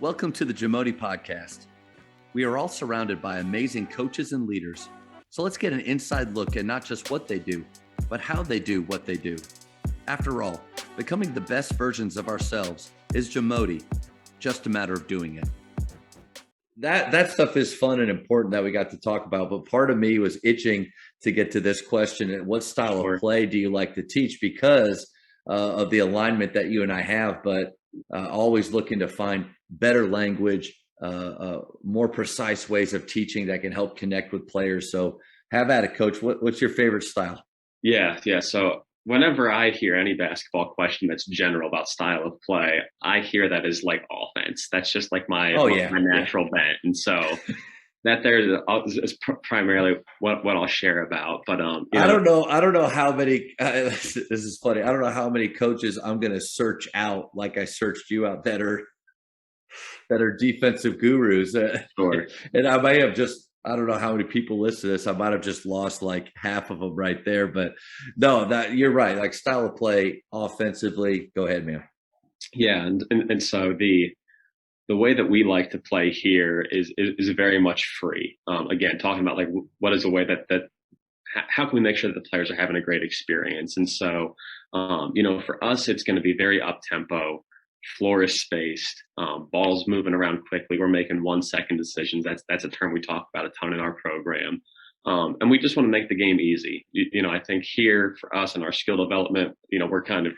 Welcome to the JAMODI podcast. We are all surrounded by amazing coaches and leaders. So let's get an inside look at not just what they do, but how they do what they do. After all, becoming the best versions of ourselves is JAMODI, just a matter of doing it. That stuff is fun and important that we got to talk about, but part of me was itching to get to this question. And what style of play do you like to teach? Because of the alignment that you and I have, but always looking to find better language, more precise ways of teaching that can help connect with players. So have at it, Coach. What's your favorite style? Yeah. So whenever I hear any basketball question that's general about style of play, I hear that as like offense. That's just like my natural bent. And so that there is primarily what I'll share about. But I don't know how many. This is funny. I don't know how many coaches I'm going to search out, like I searched you out, that are defensive gurus. Sure. And I may have I don't know how many people listen to this. I might have just lost like half of them right there. But no, that you're right. Like style of play offensively. Go ahead, man. Yeah, and so the way that we like to play here is very much free. Again, talking about like what is a way that how can we make sure that the players are having a great experience? And so, for us, it's going to be very up tempo. Floor is spaced, balls moving around quickly. We're making 1-second decisions. That's a term we talk about a ton in our program. And we just want to make the game easy. I think here for us and our skill development, we're kind of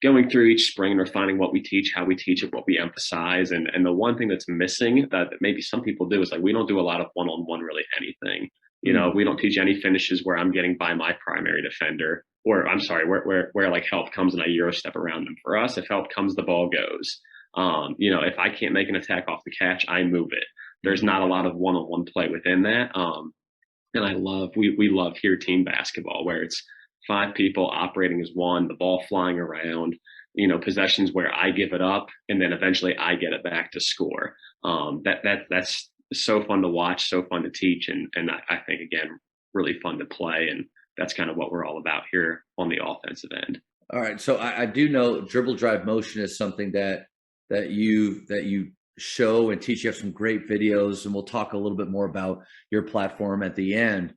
going through each spring and refining what we teach, how we teach it, what we emphasize. And the one thing that's missing that maybe some people do is like, we don't do a lot of one-on-one really anything. We don't teach any finishes where I'm getting by my primary defender, or I'm sorry, where like help comes and I Euro step around them. For us, if help comes, the ball goes. If I can't make an attack off the catch, I move it. There's not a lot of one-on-one play within that. And we love here team basketball where it's 5 people operating as one, the ball flying around, possessions where I give it up and then eventually I get it back to score. That's so fun to watch, so fun to teach, and I think again really fun to play, and that's kind of what we're all about here on the offensive end. All right, so I do know dribble drive motion is something that you show and teach. You have some great videos, and we'll talk a little bit more about your platform at the end.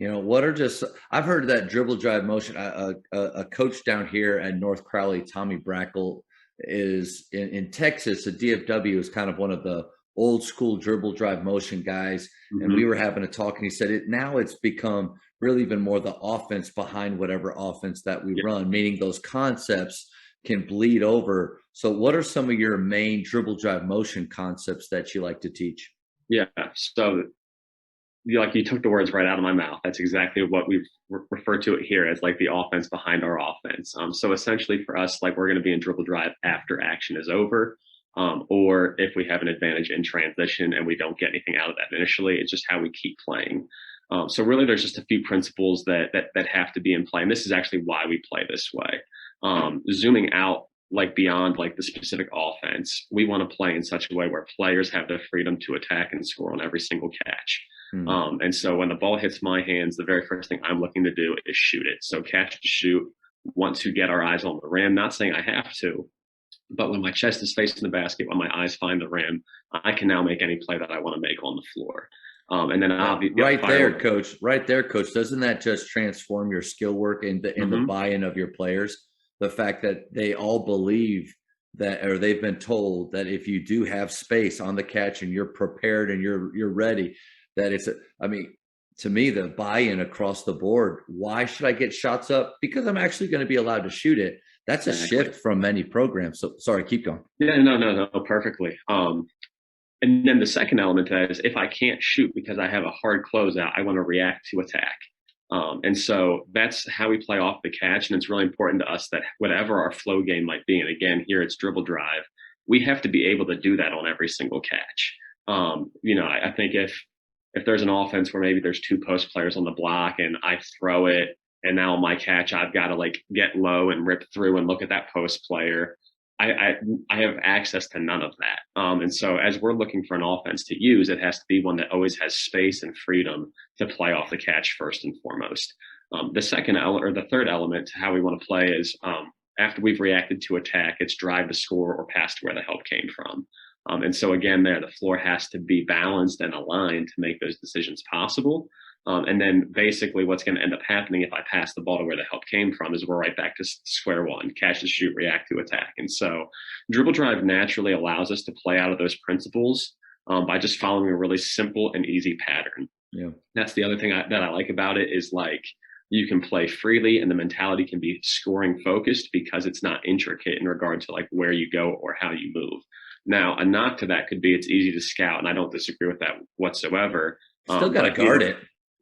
I've heard that dribble drive motion. A coach down here at North Crowley, Tommy Brackle, is in Texas. A DFW is kind of one of the old school dribble drive motion guys. Mm-hmm. And we were having a talk and he said it's become really even more the offense behind whatever offense that we run, meaning those concepts can bleed over. So what are some of your main dribble drive motion concepts that you like to teach? Yeah. So you took the words right out of my mouth. That's exactly what we've referred to it here as like the offense behind our offense. So essentially for us, like we're going to be in dribble drive after action is over. Or if we have an advantage in transition and we don't get anything out of that initially, it's just how we keep playing. So really there's just a few principles that have to be in play. And this is actually why we play this way. Zooming out like beyond like the specific offense, we want to play in such a way where players have the freedom to attack and score on every single catch. And so when the ball hits my hands, the very first thing I'm looking to do is shoot it. So catch to shoot, want to get our eyes on the rim, not saying I have to, but when my chest is facing the basket, when my eyes find the rim, I can now make any play that I want to make on the floor. And then right there, coach, doesn't that just transform your skill work and the buy-in of your players? The fact that they all believe that, or they've been told that if you do have space on the catch and you're prepared and you're ready, that to me, the buy-in across the board, why should I get shots up? Because I'm actually going to be allowed to shoot it. That's a shift from many programs. So sorry, keep going. Yeah, no, perfectly. And then the second element to that is if I can't shoot because I have a hard closeout, I want to react to attack. And so that's how we play off the catch. And it's really important to us that whatever our flow game might be, and again, here it's dribble drive, we have to be able to do that on every single catch. I think if there's an offense where maybe there's 2 post players on the block and I throw it, and now on my catch, I've got to like get low and rip through and look at that post player. I have access to none of that. And so as we're looking for an offense to use, it has to be one that always has space and freedom to play off the catch first and foremost. The third element to how we want to play is after we've reacted to attack, it's drive to score or pass to where the help came from. And so again, there, the floor has to be balanced and aligned to make those decisions possible. And then basically what's going to end up happening if I pass the ball to where the help came from is we're right back to square one, catch to shoot, react to attack. And so dribble drive naturally allows us to play out of those principles by just following a really simple and easy pattern. Yeah. That's the other thing that I like about it is like you can play freely and the mentality can be scoring focused because it's not intricate in regard to like where you go or how you move. Now, a knock to that could be it's easy to scout, and I don't disagree with that whatsoever. Still got to guard it.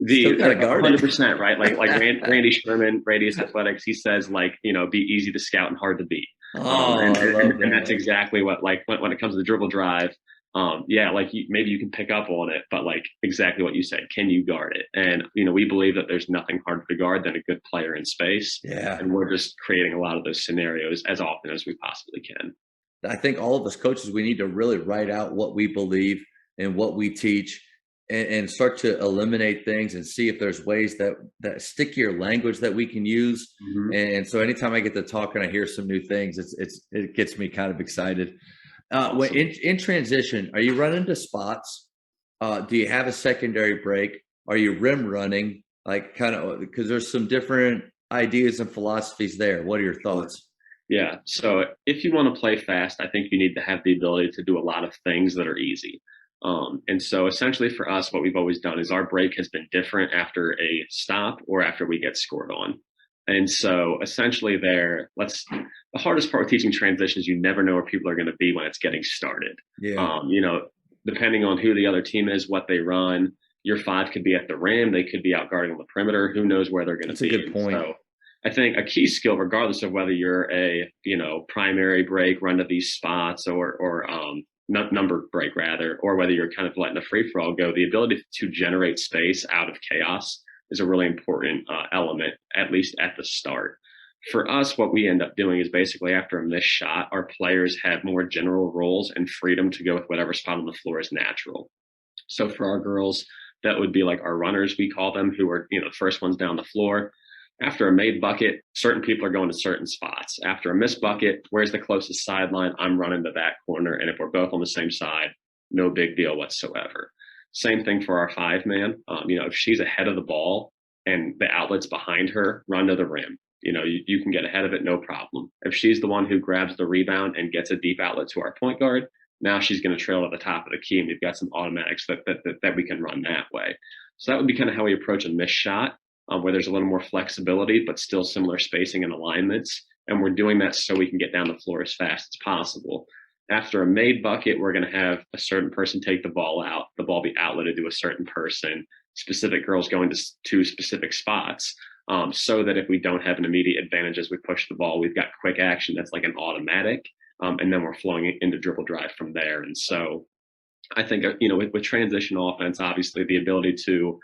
Still got to guard 100%, right? Like Randy Sherman, Radius Athletics, he says like, be easy to scout and hard to beat. I love that. And that's exactly what, like when it comes to the dribble drive, like maybe you can pick up on it, but like exactly what you said, can you guard it? And, we believe that there's nothing harder to guard than a good player in space. Yeah. And we're just creating a lot of those scenarios as often as we possibly can. I think all of us coaches, we need to really write out what we believe and what we teach and start to eliminate things and see if there's ways that stickier language that we can use. Mm-hmm. And so anytime I get to talk and I hear some new things, it gets me kind of excited. Awesome. When in transition, are you running to spots? Do you have a secondary break? Are you rim running? Like kind of, because there's some different ideas and philosophies there. What are your thoughts? Yeah. So if you want to play fast, I think you need to have the ability to do a lot of things that are easy. And so essentially for us, what we've always done is our break has been different after a stop or after we get scored on. And so essentially the hardest part with teaching transition is you never know where people are going to be when it's getting started. Yeah. Depending on who the other team is, what they run, your five could be at the rim. They could be out guarding on the perimeter. Who knows where they're going to be. That's a good point. So I think a key skill, regardless of whether you're a, primary break, run to these spots or number break rather, or whether you're kind of letting the free for all go, the ability to generate space out of chaos is a really important element, at least at the start. For us, what we end up doing is basically after a missed shot, our players have more general roles and freedom to go with whatever spot on the floor is natural. So for our girls, that would be like our runners, we call them, who are, the first ones down the floor. After a made bucket, certain people are going to certain spots. After a missed bucket, where's the closest sideline? I'm running to that corner. And if we're both on the same side, no big deal whatsoever. Same thing for our five-man. If she's ahead of the ball and the outlet's behind her, run to the rim. You can get ahead of it, no problem. If she's the one who grabs the rebound and gets a deep outlet to our point guard, now she's going to trail to the top of the key, and we've got some automatics that we can run that way. So that would be kind of how we approach a missed shot. Where there's a little more flexibility, but still similar spacing and alignments. And we're doing that so we can get down the floor as fast as possible. After a made bucket, we're going to have a certain person take the ball out, the ball be outletted to a certain person, specific girls going to specific spots, so that if we don't have an immediate advantage as we push the ball, we've got quick action that's like an automatic, and then we're flowing into dribble drive from there. And so I think, with transition offense, obviously the ability to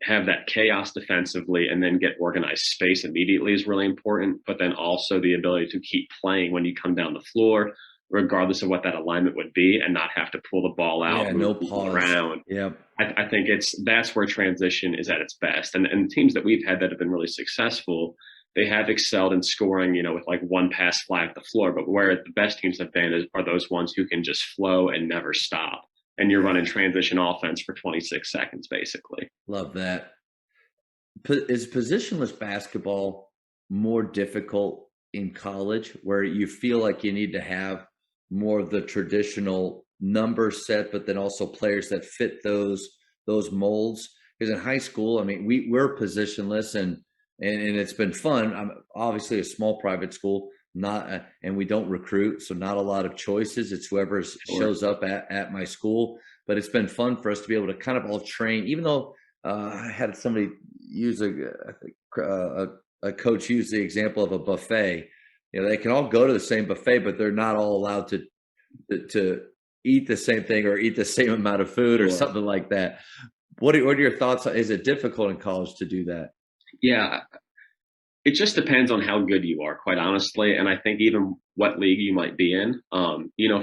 have that chaos defensively and then get organized space immediately is really important, but then also the ability to keep playing when you come down the floor, regardless of what that alignment would be, and not have to pull the ball out, no pause around. Yeah, I think that's where transition is at its best. And teams that we've had that have been really successful, they have excelled in scoring, with like one pass flag the floor, but where the best teams have been are those ones who can just flow and never stop. And you're running transition offense for 26 seconds, basically. Love that. Is positionless basketball more difficult in college, where you feel like you need to have more of the traditional number set, but then also players that fit those molds? Because in high school, we're positionless and it's been fun. I'm obviously a small private school, and we don't recruit, so not a lot of choices. It's whoever shows up at my school. But it's been fun for us to be able to kind of all train, even though I had somebody use a coach use the example of a buffet. They can all go to the same buffet, but they're not all allowed to eat the same thing or eat the same amount of food or something like that. What are your thoughts? Is it difficult in college to do that? Yeah. It just depends on how good you are, quite honestly. And I think even what league you might be in.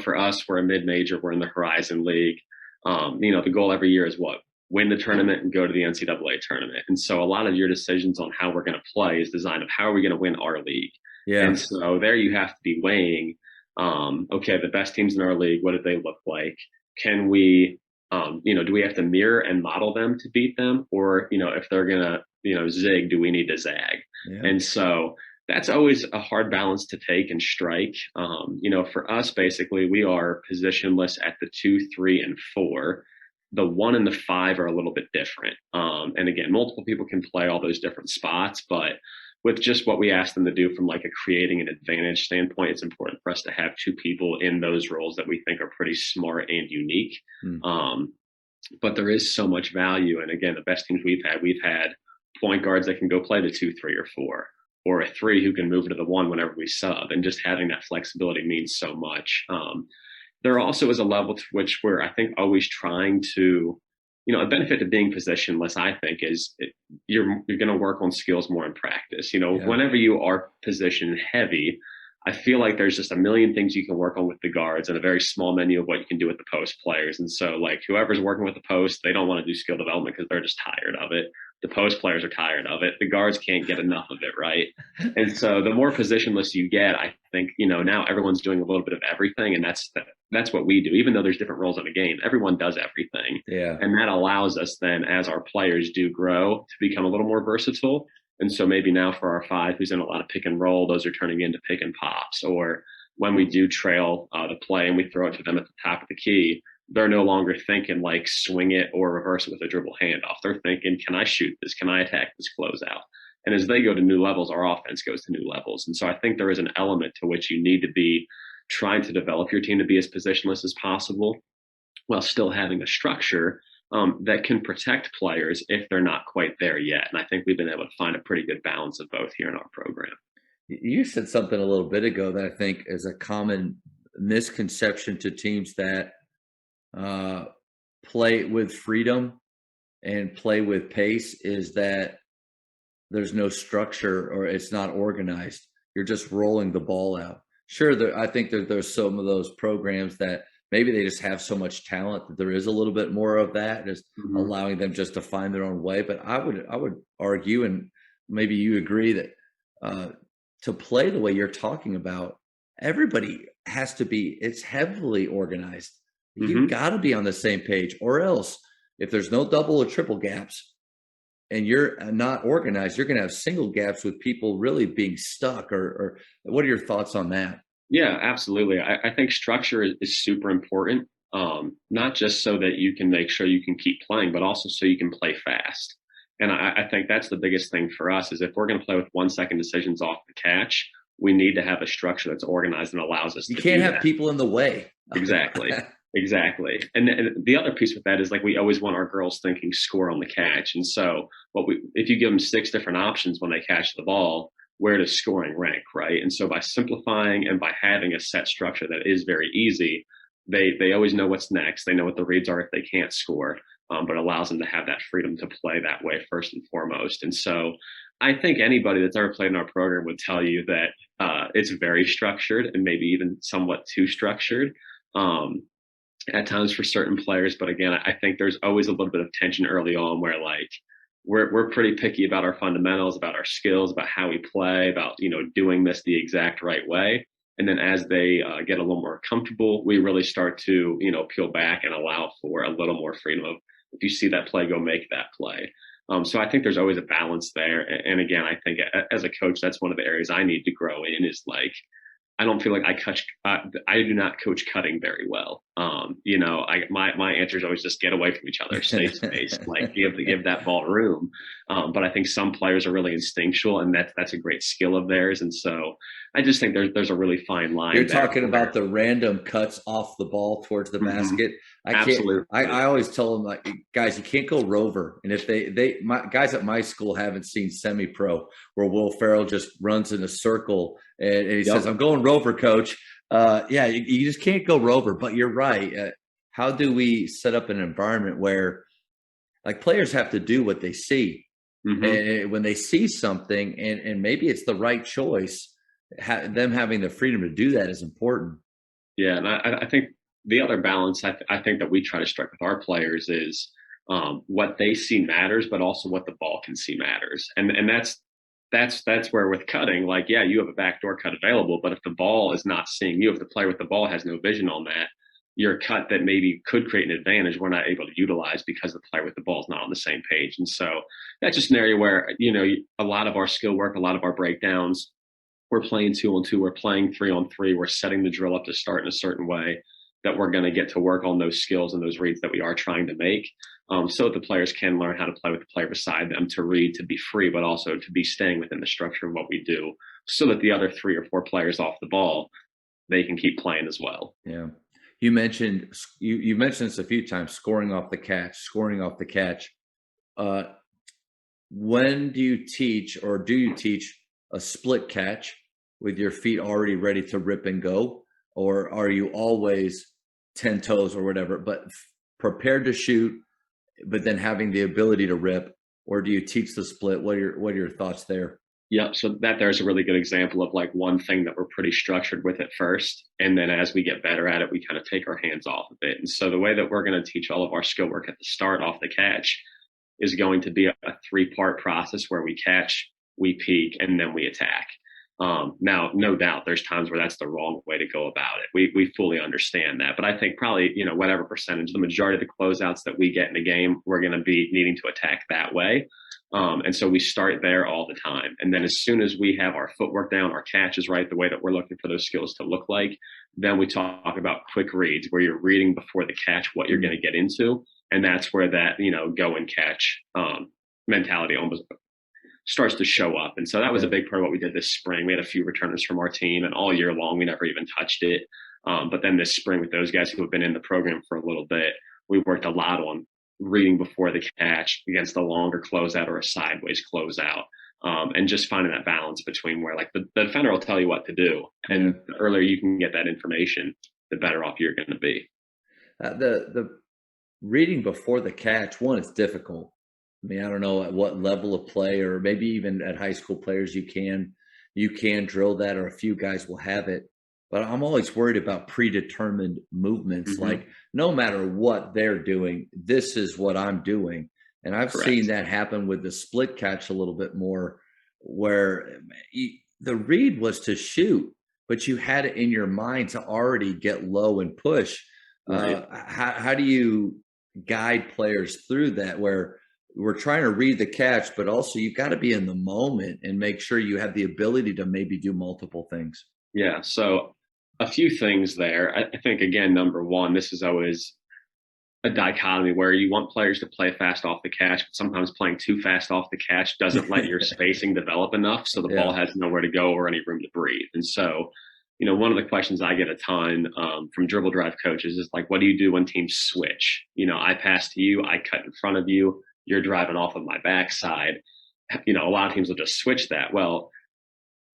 For us, we're a mid-major. We're in the Horizon League. The goal every year is what? Win the tournament and go to the NCAA tournament. And so a lot of your decisions on how we're going to play is designed of how are we going to win our league. Yeah. And so there you have to be weighing Okay, the best teams in our league, what do they look like? Can we, do we have to mirror and model them to beat them? Or, if they're going to, zig, do we need to zag? Yeah. And so that's always a hard balance to take and strike. For us, basically, we are positionless at the 2, 3, and 4. The 1 and the 5 are a little bit different. And again, multiple people can play all those different spots, but with just what we ask them to do from like a creating an advantage standpoint, it's important for us to have 2 people in those roles that we think are pretty smart and unique. But there is so much value. And again, the best teams we've had point guards that can go play the 2, 3, or 4, or a 3 who can move to the 1 whenever we sub. And just having that flexibility means so much. There also is a level to which we're, I think, always trying to, a benefit to being positionless, I think, is you're going to work on skills more in practice. Whenever you are position heavy, I feel like there's just a million things you can work on with the guards and a very small menu of what you can do with the post players. And so, like, whoever's working with the post, they don't want to do skill development because they're just tired of it. The post players are tired of it. The guards can't get enough of it, right? And so the more positionless you get, I think, now everyone's doing a little bit of everything. And that's what we do. Even though there's different roles in the game, everyone does everything. Yeah. And that allows us then, as our players do grow, to become a little more versatile. And so maybe now for our 5 who's in a lot of pick and roll, those are turning into pick and pops. Or when we do trail the play and we throw it to them at the top of the key, they're no longer thinking like swing it or reverse it with a dribble handoff. They're thinking, can I shoot this? Can I attack this closeout? And as they go to new levels, our offense goes to new levels. And so I think there is an element to which you need to be trying to develop your team to be as positionless as possible while still having a structure that can protect players if they're not quite there yet. And I think we've been able to find a pretty good balance of both here in our program. You said something a little bit ago that I think is a common misconception to teams that play with freedom and play with pace is that there's no structure or it's not organized. You're just rolling the ball out. Sure, I think there's some of those programs that maybe they just have so much talent that there is a little bit more of that, just allowing them just to find their own way. But I would argue, and maybe you agree, that to play the way you're talking about, everybody has to be, it's heavily organized. You've got to be on the same page, or else if there's no double or triple gaps and you're not organized, you're going to have single gaps with people really being stuck. Or what are your thoughts on that? Yeah, absolutely. I think structure is super important, not just so that you can make sure you can keep playing, but also so you can play fast. And I think that's the biggest thing for us is if we're going to play with 1-second decisions off the catch, we need to have a structure that's organized and allows us You to can't do have that. people in the way. Exactly. Exactly. And the other piece with that is like we always want our girls thinking score on the catch. And so if you give them 6 different options when they catch the ball, where does scoring rank, right? And so by simplifying and by having a set structure that is very easy, they always know what's next. They know what the reads are if they can't score, but allows them to have that freedom to play that way first and foremost. And so I think anybody that's ever played in our program would tell you that it's very structured and maybe even somewhat too structured. At times for certain players, but again, I think there's always a little bit of tension early on where like we're pretty picky about our fundamentals, about our skills, about how we play, about doing this the exact right way. And then as they get a little more comfortable, we really start to peel back and allow for a little more freedom of if you see that play, go make that play. So I think there's always a balance there. And again, I think as a coach, that's one of the areas I need to grow in is like I don't feel like I do not coach cutting very well. My answer is always just get away from each other, stay spaced, like give that ball room. But I think some players are really instinctual, and that's a great skill of theirs. And so I just think there's a really fine line. You're talking about the random cuts off the ball towards the basket. Absolutely. I always tell them, like, guys, you can't go rover. And if my guys at my school haven't seen semi-pro where Will Ferrell just runs in a circle and he says, "I'm going rover, coach." Yeah, you just can't go rover. But you're right. How do we set up an environment where, like, players have to do what they see, and when they see something, and maybe it's the right choice, them having the freedom to do that is important. Yeah, and I think the other balance I think that we try to strike with our players is what they see matters, but also what the ball can see matters, and that's that's where with cutting, like, yeah, you have a backdoor cut available, but if the ball is not seeing you, if the player with the ball has no vision on that, your cut that maybe could create an advantage, we're not able to utilize because the player with the ball is not on the same page. And so that's just an area where, a lot of our skill work, a lot of our breakdowns, we're playing 2-on-2, we're playing 3-on-3, we're setting the drill up to start in a certain way that we're going to get to work on those skills and those reads that we are trying to make, so that the players can learn how to play with the player beside them, to read, to be free, but also to be staying within the structure of what we do, so that the other 3 or 4 players off the ball, they can keep playing as well. Yeah. You mentioned this a few times, scoring off the catch. When do you teach a split catch with your feet already ready to rip and go? Or are you always 10 toes or whatever, but prepared to shoot, but then having the ability to rip? Or do you teach the split? What are your thoughts there? Yeah, so there's a really good example of like one thing that we're pretty structured with at first. And then as we get better at it, we kind of take our hands off of it. And so the way that we're going to teach all of our skill work at the start off the catch is going to be a 3-part process where we catch, we peek, and then we attack. Now, no doubt there's times where that's the wrong way to go about it. We fully understand that. But I think probably, whatever percentage, the majority of the closeouts that we get in a game, we're going to be needing to attack that way. And so we start there all the time. And then as soon as we have our footwork down, our catch is right, the way that we're looking for those skills to look like, then we talk about quick reads, where you're reading before the catch what you're going to get into. And that's where that, go and catch mentality almost starts to show up. And so that was a big part of what we did this spring. We had a few returners from our team, and all year long, we never even touched it. But then this spring, with those guys who have been in the program for a little bit, we worked a lot on reading before the catch against a longer closeout or a sideways closeout, and just finding that balance between where, like, the defender will tell you what to do, and the earlier you can get that information, the better off you're going to be. The reading before the catch, one, it's difficult. I mean, I don't know at what level of play, or maybe even at high school players, you can drill that, or a few guys will have it. But I'm always worried about predetermined movements. Mm-hmm. Like, no matter what they're doing, this is what I'm doing. And I've seen that happen with the split catch a little bit more, where the read was to shoot, but you had it in your mind to already get low and push. Right. How do you guide players through that, where we're trying to read the catch, but also you got to be in the moment and make sure you have the ability to maybe do multiple things? Yeah. So a few things there. I think, again, number one, this is always a dichotomy where you want players to play fast off the catch, but sometimes playing too fast off the catch doesn't let your spacing develop enough, so the ball has nowhere to go or any room to breathe. And so, one of the questions I get a ton from dribble drive coaches is like, what do you do when teams switch? I pass to you, I cut in front of you, you're driving off of my backside. A lot of teams will just switch that. Well,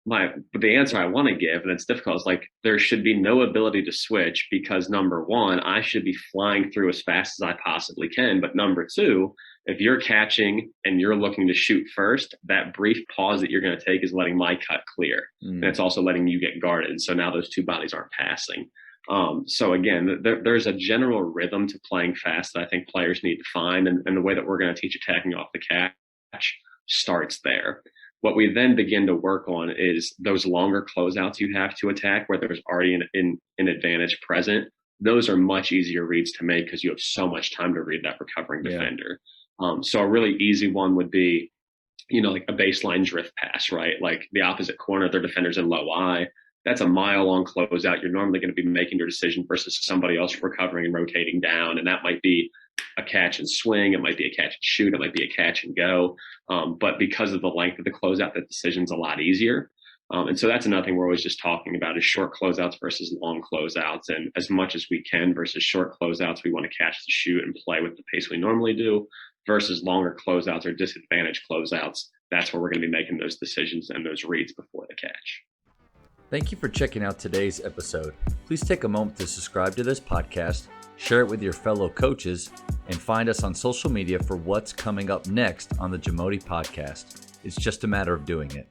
but the answer I want to give, and it's difficult, is like, there should be no ability to switch, because number one, I should be flying through as fast as I possibly can. But number two, if you're catching and you're looking to shoot first, that brief pause that you're going to take is letting my cut clear. And it's also letting you get guarded. So now those two bodies aren't passing. So again, there's a general rhythm to playing fast that I think players need to find. And the way that we're going to teach attacking off the catch starts there. What we then begin to work on is those longer closeouts you have to attack, where there's already an advantage present. Those are much easier reads to make because you have so much time to read that recovering defender. So a really easy one would be, like a baseline drift pass, right? Like the opposite corner, their defender's in low I. That's a mile-long closeout. You're normally going to be making your decision versus somebody else recovering and rotating down. And that might be a catch and swing. It might be a catch and shoot. It might be a catch and go. But because of the length of the closeout, that decision's a lot easier. And so that's another thing we're always just talking about, is short closeouts versus long closeouts. And as much as we can versus short closeouts, we want to catch the shoot and play with the pace we normally do, versus longer closeouts or disadvantaged closeouts. That's where we're going to be making those decisions and those reads before the catch. Thank you for checking out today's episode. Please take a moment to subscribe to this podcast, share it with your fellow coaches, and find us on social media for what's coming up next on the JAMODI podcast. It's just a matter of doing it.